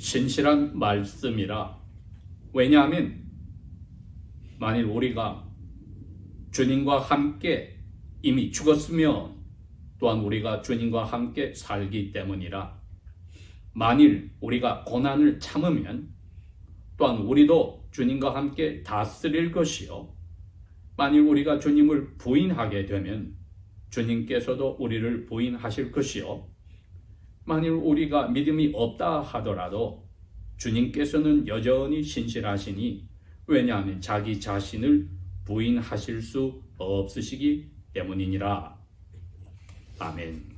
신실한 말씀이라. 왜냐하면 만일 우리가 주님과 함께 이미 죽었으면 또한 우리가 주님과 함께 살기 때문이라. 만일 우리가 고난을 참으면 또한 우리도 주님과 함께 다스릴 것이요, 만일 우리가 주님을 부인하게 되면 주님께서도 우리를 부인하실 것이요, 만일 우리가 믿음이 없다 하더라도 주님께서는 여전히 신실하시니, 왜냐하면 자기 자신을 부인하실 수 없으시기 때문이니라. 아멘.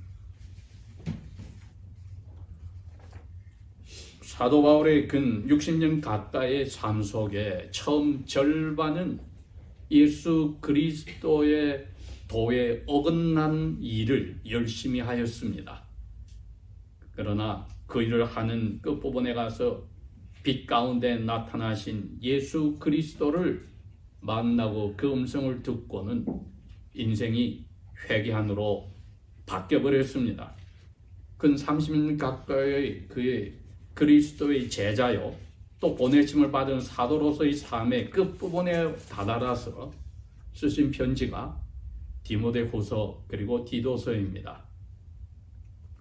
사도 바울의 근 60년 가까이의 삶 속에 처음 절반은 예수 그리스도의 도에 어긋난 일을 열심히 하였습니다. 그러나 그 일을 하는 끝부분에 가서 빛 가운데 나타나신 예수 그리스도를 만나고 그 음성을 듣고는 인생이 회개한으로 바뀌어버렸습니다. 근 30년 가까이 그의 그리스도의 제자요, 또 보내심을 받은 사도로서의 삶의 끝부분에 다다라서 쓰신 편지가 디모데후서 그리고 디도서입니다.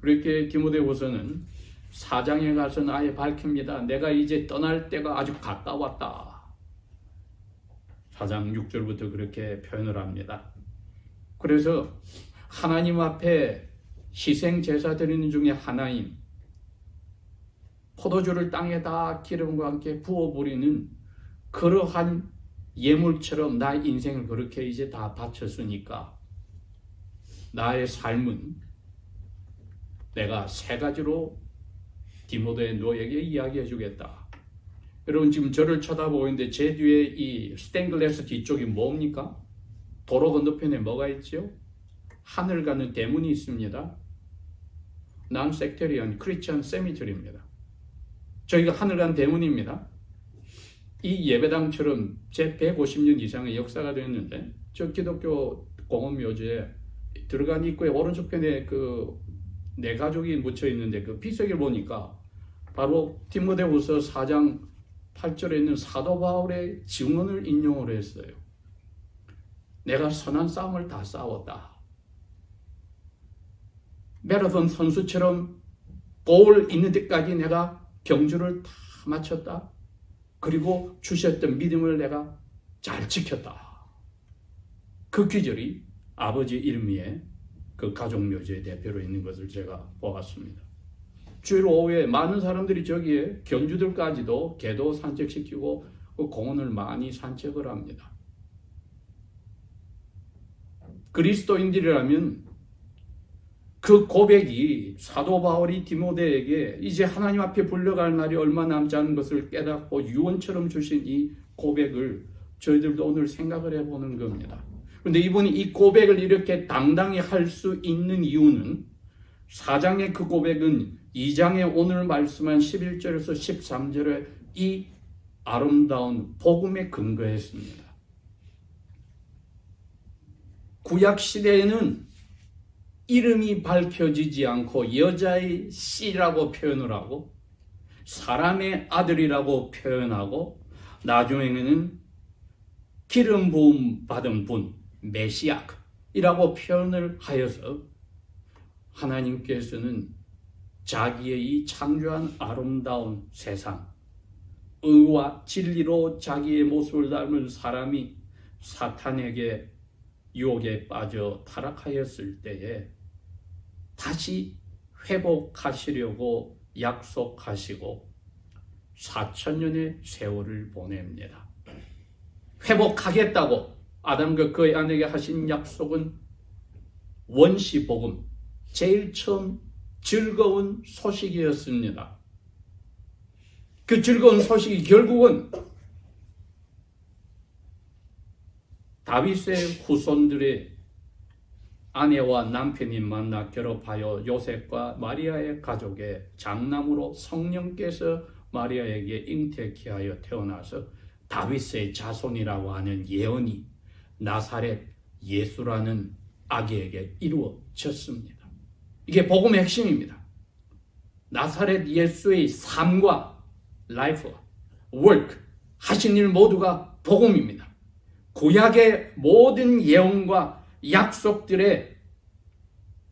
그렇게 디모데후서는 4장에 가서는 아예 밝힙니다. 내가 이제 떠날 때가 아주 가까웠다. 4장 6절부터 그렇게 표현을 합니다. 그래서 하나님 앞에 희생 제사 드리는 중에 하나인 포도주를 땅에다 기름과 함께 부어버리는 그러한 예물처럼 나의 인생을 그렇게 이제 다 바쳤으니까 나의 삶은 내가 3가지로 디모데 너에게 이야기해 주겠다. 여러분 지금 저를 쳐다보고 있는데 제 뒤에 이 스테인글라스 뒤쪽이 뭡니까? 도로 건너편에 뭐가 있죠? 하늘 가는 대문이 있습니다. Non-sectarian Christian Cemetery입니다. 저희가 하늘 가는 대문입니다. 이 예배당처럼 제 150년 이상의 역사가 되었는데 저 기독교 공원묘지에 들어간 입구에 오른쪽 편에 내 가족이 묻혀 있는데 그 비석을 보니까 바로 디모데후서 4장 8절에 있는 사도 바울의 증언을 인용을 했어요. 내가 선한 싸움을 다 싸웠다. 마라톤 선수처럼 골 있는 데까지 내가 경주를 다 마쳤다. 그리고 주셨던 믿음을 내가 잘 지켰다. 그 귀절이 아버지 이름 위에 그 가족묘지의 대표로 있는 것을 제가 보았습니다. 주일 오후에 많은 사람들이 저기에 견주들까지도 개도 산책시키고 그 공원을 많이 산책을 합니다. 그리스도인들이라면 그 고백이 사도 바울이 디모데에게 이제 하나님 앞에 불려갈 날이 얼마 남지 않은 것을 깨닫고 유언처럼 주신 이 고백을 저희들도 오늘 생각을 해보는 겁니다. 그런데 이분이 이 고백을 이렇게 당당히 할 수 있는 이유는 4장의 그 고백은 2장에 오늘 말씀한 11절에서 13절의 이 아름다운 복음에 근거했습니다. 구약시대에는 이름이 밝혀지지 않고 여자의 씨라고 표현을 하고 사람의 아들이라고 표현하고 나중에는 기름 부음 받은 분, 메시아이라고 표현을 하여서 하나님께서는 자기의 이 창조한 아름다운 세상, 의와 진리로 자기의 모습을 닮은 사람이 사탄에게 유혹에 빠져 타락하였을 때에 다시 회복하시려고 약속하시고 4000년의 세월을 보냅니다. 회복하겠다고 아담과 그의 아내에게 하신 약속은 원시복음, 제일 처음 즐거운 소식이었습니다. 그 즐거운 소식이 결국은 다윗의 후손들의 아내와 남편이 만나 결합하여 요셉과 마리아의 가족의 장남으로 성령께서 마리아에게 잉태케 하여 태어나서 다윗의 자손이라고 하는 예언이 나사렛 예수라는 아기에게 이루어졌습니다. 이게 복음의 핵심입니다. 나사렛 예수의 삶과 life, work 하신 일 모두가 복음입니다. 구약의 모든 예언과 약속들의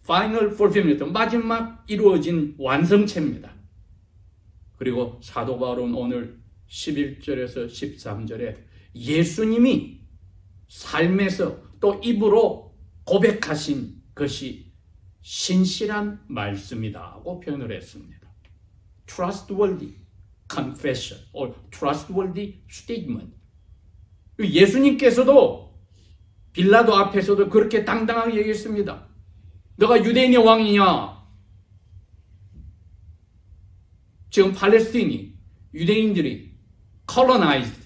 final fulfillment, 마지막 이루어진 완성체입니다. 그리고 사도 바울은 오늘 11절에서 13절에 예수님이 삶에서 또 입으로 고백하신 것이 신실한 말씀이다고 표현을 했습니다. trustworthy confession or trustworthy statement. 예수님께서도 빌라도 앞에서도 그렇게 당당하게 얘기했습니다. 너가 유대인의 왕이냐? 지금 팔레스틴이 유대인들이 colonized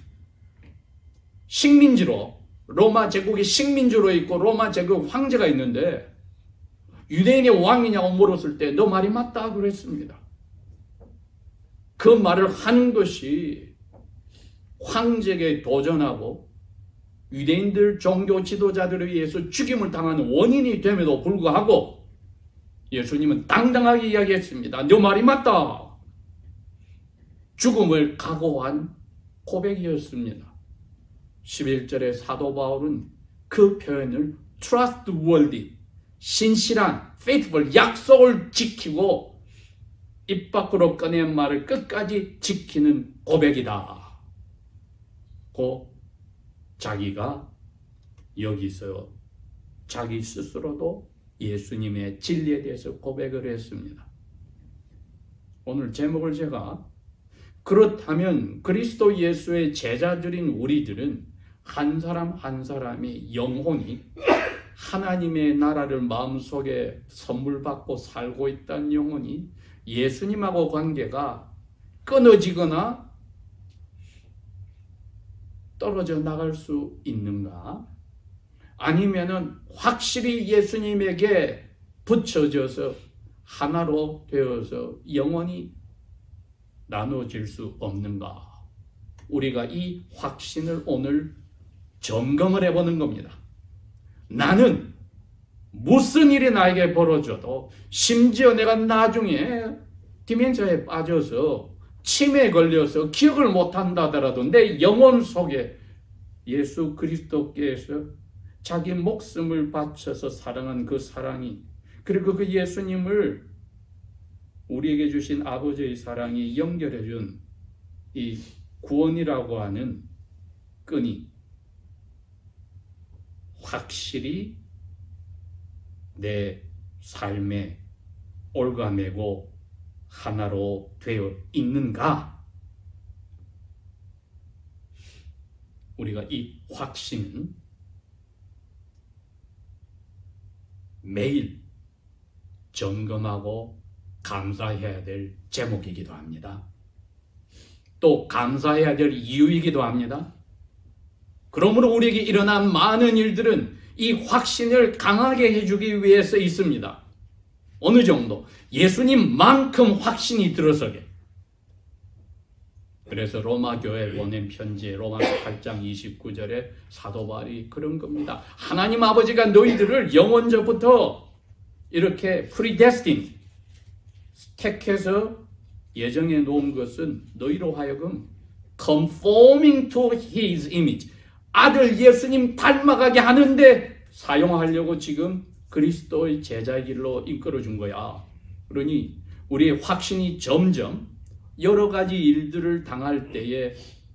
식민지로 로마 제국의 식민지로 있고 로마 제국 황제가 있는데 유대인의 왕이냐고 물었을 때 너 말이 맞다 그랬습니다. 그 말을 하는 것이 황제에게 도전하고 유대인들 종교 지도자들에 의해서 죽임을 당하는 원인이 됨에도 불구하고 예수님은 당당하게 이야기했습니다. 너 말이 맞다. 죽음을 각오한 고백이었습니다. 11절에 사도 바울은 그 표현을 trustworthy, 신실한, faithful, 약속을 지키고 입 밖으로 꺼낸 말을 끝까지 지키는 고백이다. 고 자기가 여기서 자기 스스로도 예수님의 진리에 대해서 고백을 했습니다. 오늘 제목을 제가 그렇다면 그리스도 예수의 제자들인 우리들은 한 사람 한 사람이 영혼이 하나님의 나라를 마음속에 선물 받고 살고 있다는 영혼이 예수님하고 관계가 끊어지거나 떨어져 나갈 수 있는가? 아니면은 확실히 예수님에게 붙여져서 하나로 되어서 영원히 나눠질 수 없는가? 우리가 이 확신을 오늘 점검을 해보는 겁니다. 나는 무슨 일이 나에게 벌어져도 심지어 내가 나중에 디멘처에 빠져서 치매에 걸려서 기억을 못한다 하더라도 내 영혼 속에 예수 그리스도께서 자기 목숨을 바쳐서 사랑한 그 사랑이 그리고 그 예수님을 우리에게 주신 아버지의 사랑이 연결해 준 이 구원이라고 하는 끈이 확실히 내 삶에 올가매고 하나로 되어 있는가? 우리가 이 확신은 매일 점검하고 감사해야 될 제목이기도 합니다. 또 감사해야 될 이유이기도 합니다. 그러므로 우리에게 일어난 많은 일들은 이 확신을 강하게 해주기 위해서 있습니다. 어느 정도 예수님만큼 확신이 들어서게. 그래서 로마 교회 보낸 편지에 로마서 8장 29절에 사도 바울이 그런 겁니다. 하나님 아버지가 너희들을 영원전부터 이렇게 predestined 택해서 예정해 놓은 것은 너희로 하여금 conforming to his image 아들 예수님 닮아가게 하는데 사용하려고 지금 그리스도의 제자의 길로 이끌어 준 거야. 그러니 우리의 확신이 점점 여러 가지 일들을 당할 때에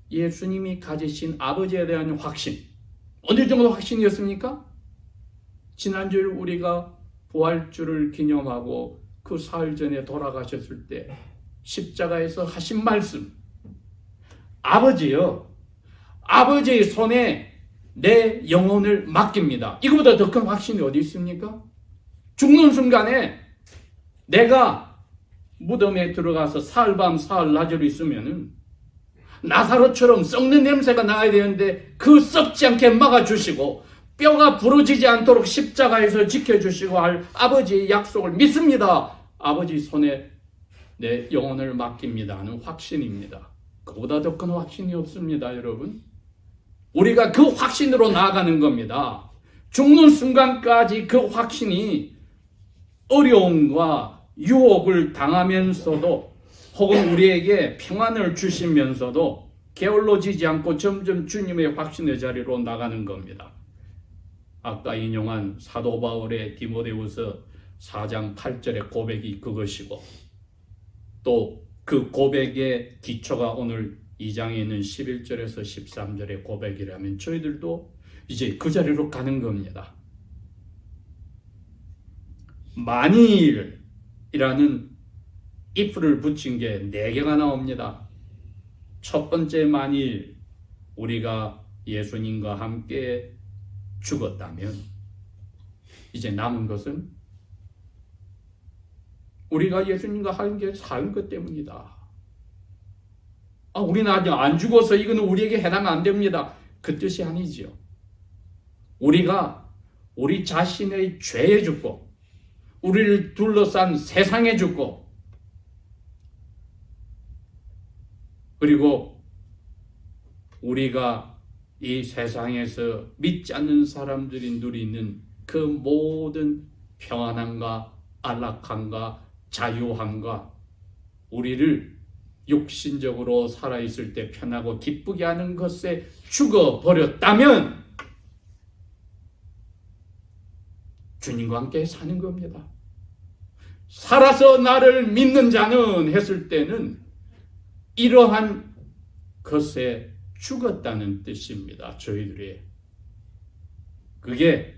예수님이 가지신 아버지에 대한 확신, 어느 정도 확신이었습니까? 지난주에 우리가 부활주를 기념하고 그 사흘 전에 돌아가셨을 때 십자가에서 하신 말씀, 아버지여, 아버지의 손에 내 영혼을 맡깁니다. 이거보다 더 큰 확신이 어디 있습니까? 죽는 순간에 내가 무덤에 들어가서 사흘밤 사흘낮으로 있으면은 나사로처럼 썩는 냄새가 나야 되는데 그 썩지 않게 막아주시고 뼈가 부러지지 않도록 십자가에서 지켜주시고 할 아버지의 약속을 믿습니다. 아버지 손에 내 영혼을 맡깁니다 하는 확신입니다. 그보다 더 큰 확신이 없습니다, 여러분. 우리가 그 확신으로 나아가는 겁니다. 죽는 순간까지 그 확신이 어려움과 유혹을 당하면서도 혹은 우리에게 평안을 주시면서도 게을러지지 않고 점점 주님의 확신의 자리로 나가는 겁니다. 아까 인용한 사도 바울의 디모데후서 4장 8절의 고백이 그것이고, 또 그 고백의 기초가 오늘 2장에 있는 11절에서 13절의 고백이라면 저희들도 이제 그 자리로 가는 겁니다. 만일이라는 if를 붙인 게 4개가 나옵니다. 첫 번째 만일 우리가 예수님과 함께 죽었다면 이제 남은 것은 우리가 예수님과 함께 사는 것 때문이다. 우리는 아직 안 죽어서 이거는 우리에게 해당 안 됩니다. 그 뜻이 아니지요. 우리가 우리 자신의 죄에 죽고 우리를 둘러싼 세상에 죽고 그리고 우리가 이 세상에서 믿지 않는 사람들이 누리는 그 모든 평안함과 안락함과 자유함과 우리를 육신적으로 살아있을 때 편하고 기쁘게 하는 것에 죽어버렸다면 주님과 함께 사는 겁니다. 살아서 나를 믿는 자는 했을 때는 이러한 것에 죽었다는 뜻입니다. 저희들이. 그게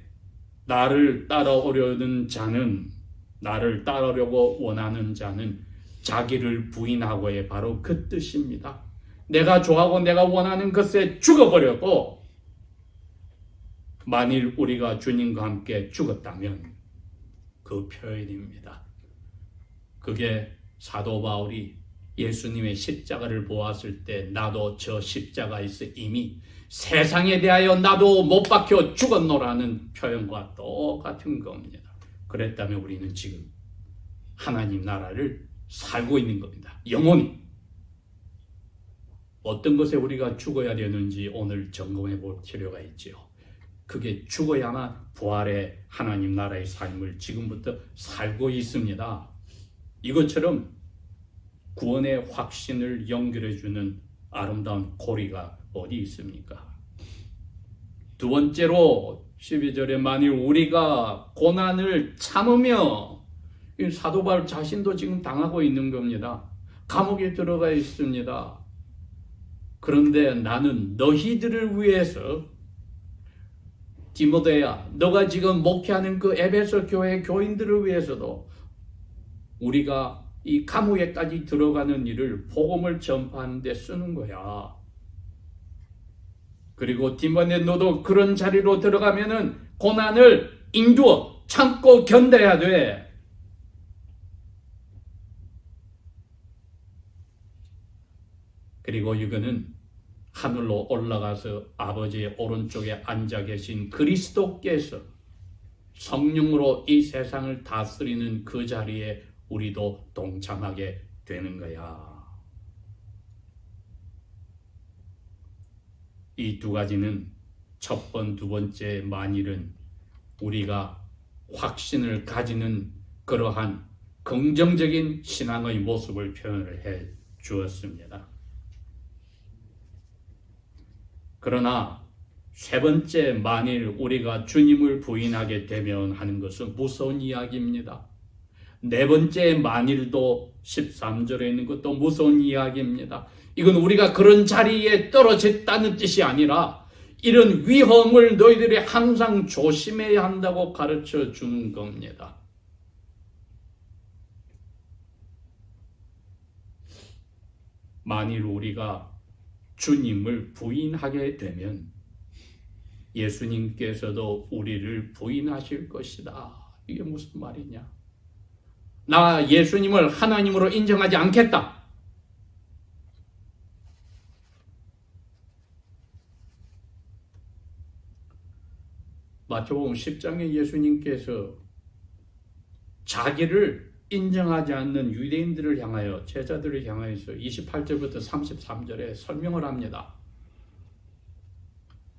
나를 따라오려는 자는, 나를 따르려고 원하는 자는 자기를 부인하고의 바로 그 뜻입니다. 내가 좋아하고 내가 원하는 것에 죽어버렸고, 만일 우리가 주님과 함께 죽었다면 그 표현입니다. 그게 사도 바울이 예수님의 십자가를 보았을 때 나도 저 십자가에서 이미 세상에 대하여 나도 못 박혀 죽었노라는 표현과 똑같은 겁니다. 그랬다면 우리는 지금 하나님 나라를 살고 있는 겁니다. 영원히. 어떤 것에 우리가 죽어야 되는지 오늘 점검해 볼 필요가 있지요. 그게 죽어야만 부활의 하나님 나라의 삶을 지금부터 살고 있습니다. 이것처럼 구원의 확신을 연결해주는 아름다운 고리가 어디 있습니까? 두 번째로 12절에 만일 우리가 고난을 참으며, 사도 바울 자신도 지금 당하고 있는 겁니다. 감옥에 들어가 있습니다. 그런데 나는 너희들을 위해서, 디모데야, 너가 지금 목회하는 그 에베소 교회 교인들을 위해서도 우리가 이 감옥에까지 들어가는 일을 복음을 전파하는 데 쓰는 거야. 그리고 디모데 너도 그런 자리로 들어가면은 고난을 인두어 참고 견뎌야 돼. 그리고 이거는 하늘로 올라가서 아버지의 오른쪽에 앉아 계신 그리스도께서 성령으로 이 세상을 다스리는 그 자리에 우리도 동참하게 되는 거야. 이 두 가지는 첫 번, 두 번째 만일은 우리가 확신을 가지는 그러한 긍정적인 신앙의 모습을 표현을 해 주었습니다. 그러나 세 번째 만일 우리가 주님을 부인하게 되면 하는 것은 무서운 이야기입니다. 네 번째 만일도 13절에 있는 것도 무서운 이야기입니다. 이건 우리가 그런 자리에 떨어졌다는 뜻이 아니라 이런 위험을 너희들이 항상 조심해야 한다고 가르쳐 주는 겁니다. 만일 우리가 주님을 부인하게 되면 예수님께서도 우리를 부인하실 것이다. 이게 무슨 말이냐? 나 예수님을 하나님으로 인정하지 않겠다. 마태복음 10장에 예수님께서 자기를 인정하지 않는 유대인들을 향하여, 제자들을 향하여서 28절부터 33절에 설명을 합니다.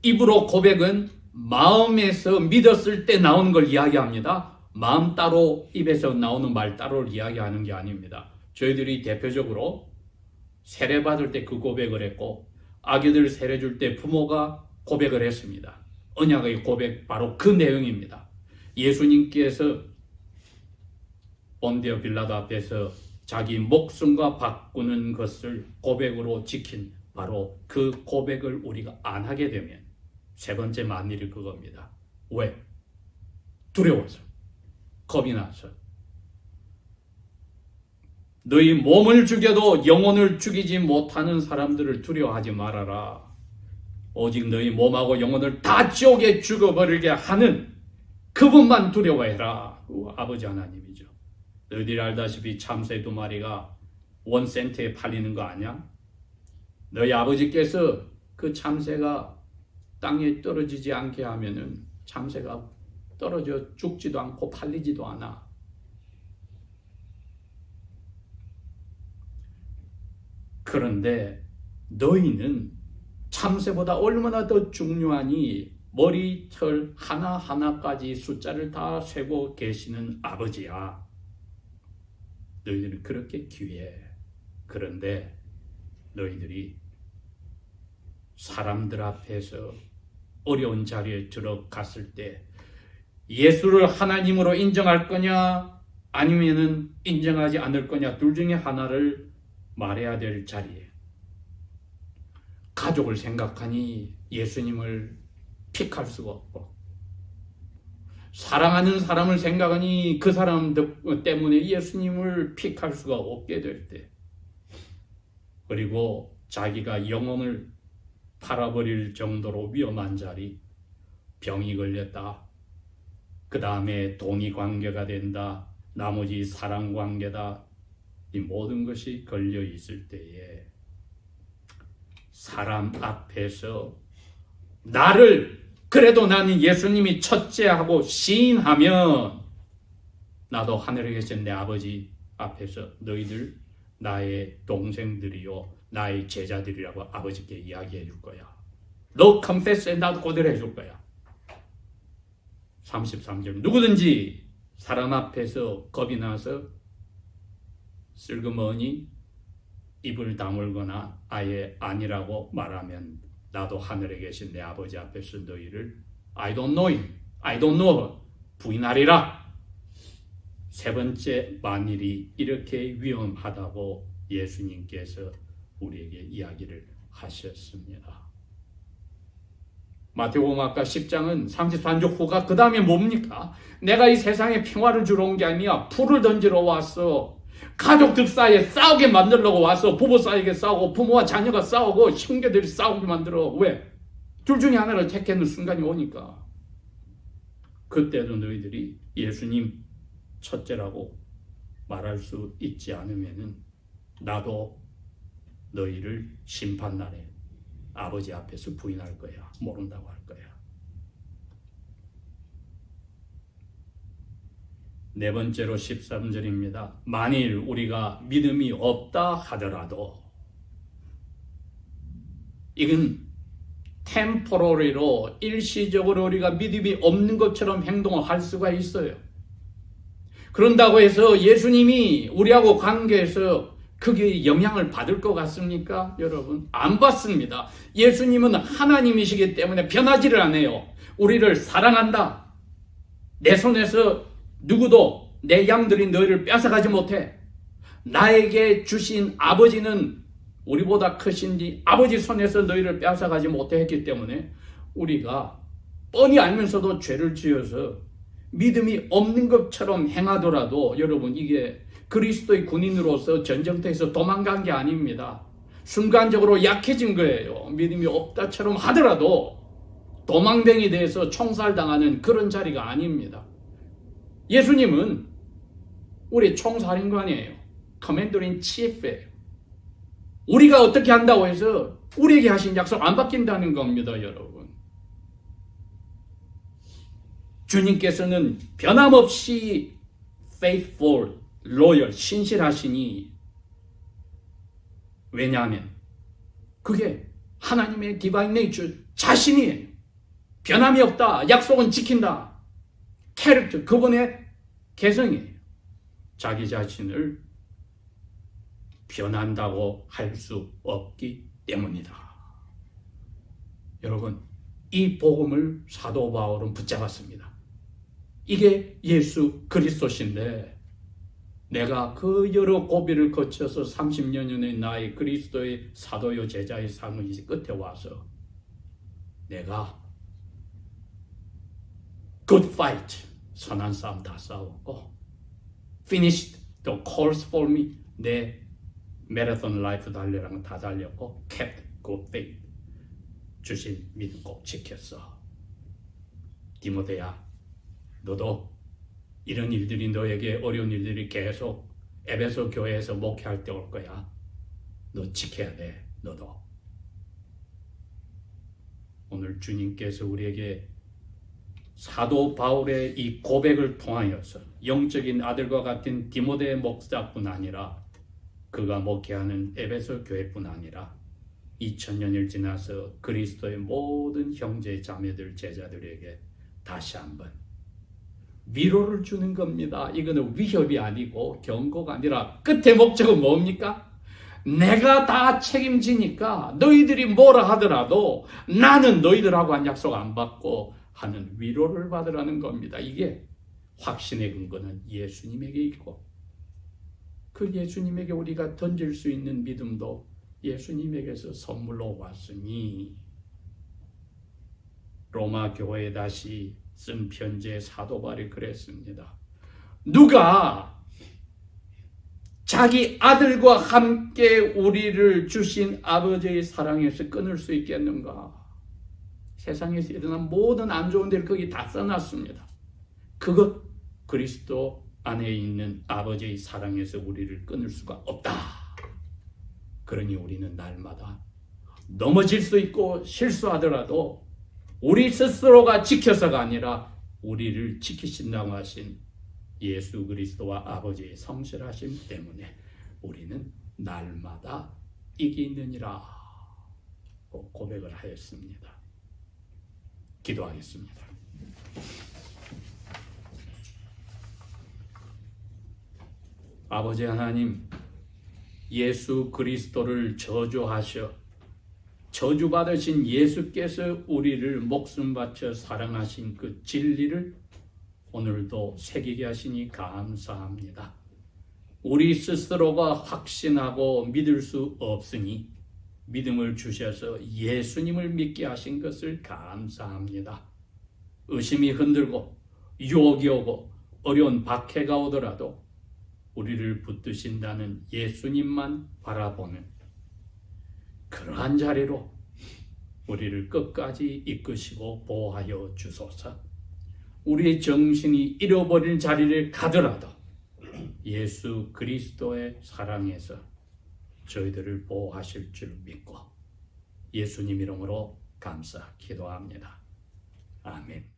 입으로 고백은 마음에서 믿었을 때 나오는 걸 이야기합니다. 마음 따로 입에서 나오는 말 따로를 이야기하는 게 아닙니다. 저희들이 대표적으로 세례받을 때 그 고백을 했고, 아기들 세례 줄 때 부모가 고백을 했습니다. 언약의 고백, 바로 그 내용입니다. 예수님께서 본디오 빌라도 앞에서 자기 목숨과 바꾸는 것을 고백으로 지킨 바로 그 고백을 우리가 안 하게 되면 세 번째 만일이 그겁니다. 왜? 두려워서, 겁이 나서. 너희 몸을 죽여도 영혼을 죽이지 못하는 사람들을 두려워하지 말아라. 오직 너희 몸하고 영혼을 다 지옥에 죽어버리게 하는 그분만 두려워해라. 아버지 하나님이죠. 너희들이 알다시피 참새 2마리가 1센트에 팔리는 거 아냐? 너희 아버지께서 그 참새가 땅에 떨어지지 않게 하면은 참새가 떨어져 죽지도 않고 팔리지도 않아. 그런데 너희는 참새보다 얼마나 더 중요하니 머리털 하나하나까지 숫자를 다 세고 계시는 아버지야. 너희들은 그렇게 귀해. 그런데 너희들이 사람들 앞에서 어려운 자리에 들어갔을 때 예수를 하나님으로 인정할 거냐 아니면은 인정하지 않을 거냐, 둘 중에 하나를 말해야 될 자리에 가족을 생각하니 예수님을 픽할 수가 없고, 사랑하는 사람을 생각하니 그 사람 때문에 예수님을 픽할 수가 없게 될 때, 그리고 자기가 영혼을 팔아버릴 정도로 위험한 자리, 병이 걸렸다, 그 다음에 돈이 관계가 된다, 나머지 사랑 관계다, 이 모든 것이 걸려 있을 때에 사람 앞에서 나를 그래도 나는 예수님이 첫째하고 시인하면 나도 하늘에 계신 내 아버지 앞에서 너희들 나의 동생들이요 나의 제자들이라고 아버지께 이야기해 줄 거야. 너 컨페스에 나도 고대로 해줄 거야. 33절, 누구든지 사람 앞에서 겁이 나서 슬그머니 입을 다물거나 아예 아니라고 말하면 나도 하늘에 계신 내 아버지 앞에서 너희를 I don't know him, I don't know her 부인하리라. 세 번째 만일이 이렇게 위험하다고 예수님께서 우리에게 이야기를 하셨습니다. 마태복음 아까 10장은 33절 후가 그 다음에 뭡니까? 내가 이 세상에 평화를 주러 온 게 아니야. 불을 던지러 왔어. 가족들 사이에 싸우게 만들려고 왔어. 부부 사이에 싸우고 부모와 자녀가 싸우고 형제들이 싸우게 만들어. 왜? 둘 중에 하나를 택하는 순간이 오니까. 그때도 너희들이 예수님 첫째라고 말할 수 있지 않으면은 나도 너희를 심판날에 아버지 앞에서 부인할 거야. 모른다고 할 거야. 네 번째로 13절입니다. 만일 우리가 믿음이 없다 하더라도, 이건 템포러리로 일시적으로 우리가 믿음이 없는 것처럼 행동을 할 수가 있어요. 그런다고 해서 예수님이 우리하고 관계에서 그게 영향을 받을 것 같습니까? 여러분, 안 받습니다. 예수님은 하나님이시기 때문에 변하지를 않아요. 우리를 사랑한다. 내 손에서 누구도 내 양들이 너희를 뺏어가지 못해. 나에게 주신 아버지는 우리보다 크신지 아버지 손에서 너희를 뺏어가지 못해 했기 때문에 우리가 뻔히 알면서도 죄를 지어서 믿음이 없는 것처럼 행하더라도 여러분, 이게 그리스도의 군인으로서 전쟁터에서 도망간 게 아닙니다. 순간적으로 약해진 거예요. 믿음이 없다처럼 하더라도 도망댕이 돼서 총살당하는 그런 자리가 아닙니다. 예수님은 우리 총사령관이에요. 커맨더 인 치프예요. 우리가 어떻게 한다고 해서 우리에게 하신 약속 안 바뀐다는 겁니다, 여러분. 주님께서는 변함없이 faithful, loyal, 신실하시니, 왜냐하면 그게 하나님의 디바인 네이처 자신이에요. 변함이 없다. 약속은 지킨다. 캐릭터, 그분의 개성이에요. 자기 자신을 변한다고 할 수 없기 때문이다. 여러분, 이 복음을 사도 바울은 붙잡았습니다. 이게 예수 그리스도신데 내가 그 여러 고비를 거쳐서 30년의 나의 그리스도의 사도요 제자의 삶의 이제 끝에 와서 내가 good fight, 선한 싸움 다 싸웠고 finished the course for me, 내 마라톤 라이프 달려랑 다 달렸고 kept good faith, 주신 믿음 꼭 지켰어. 디모데야, 너도 이런 일들이 너에게 어려운 일들이 계속 에베소 교회에서 목회할 때 올 거야. 너 지켜야 돼. 너도. 오늘 주님께서 우리에게 사도 바울의 이 고백을 통하여서 영적인 아들과 같은 디모데 목사뿐 아니라 그가 목회하는 에베소 교회뿐 아니라 2000년을 지나서 그리스도의 모든 형제 자매들 제자들에게 다시 한번 위로를 주는 겁니다. 이거는 위협이 아니고 경고가 아니라 끝의 목적은 뭡니까? 내가 다 책임지니까 너희들이 뭐라 하더라도 나는 너희들하고 한 약속 안 받고 하는 위로를 받으라는 겁니다. 이게 확신의 근거는 예수님에게 있고 그 예수님에게 우리가 던질 수 있는 믿음도 예수님에게서 선물로 왔으니 로마 교회에 다시 쓴 편지에 사도 바울이 그랬습니다. 누가 자기 아들과 함께 우리를 주신 아버지의 사랑에서 끊을 수 있겠는가? 세상에서 일어난 모든 안 좋은 일을 거기 다 써놨습니다. 그것 그리스도 안에 있는 아버지의 사랑에서 우리를 끊을 수가 없다. 그러니 우리는 날마다 넘어질 수 있고 실수하더라도 우리 스스로가 지켜서가 아니라 우리를 지키신다고 하신 예수 그리스도와 아버지의 성실하심 때문에 우리는 날마다 이기느니라 고백을 하였습니다. 기도하겠습니다. 아버지 하나님, 예수 그리스도를 저주하셔 저주받으신 예수께서 우리를 목숨 바쳐 사랑하신 그 진리를 오늘도 새기게 하시니 감사합니다. 우리 스스로가 확신하고 믿을 수 없으니 믿음을 주셔서 예수님을 믿게 하신 것을 감사합니다. 의심이 흔들고 유혹이 오고 어려운 박해가 오더라도 우리를 붙드신다는 예수님만 바라보는 그러한 자리로 우리를 끝까지 이끄시고 보호하여 주소서. 우리의 정신이 잃어버린 자리를 가더라도 예수 그리스도의 사랑에서 저희들을 보호하실 줄 믿고 예수님 이름으로 감사 기도합니다. 아멘.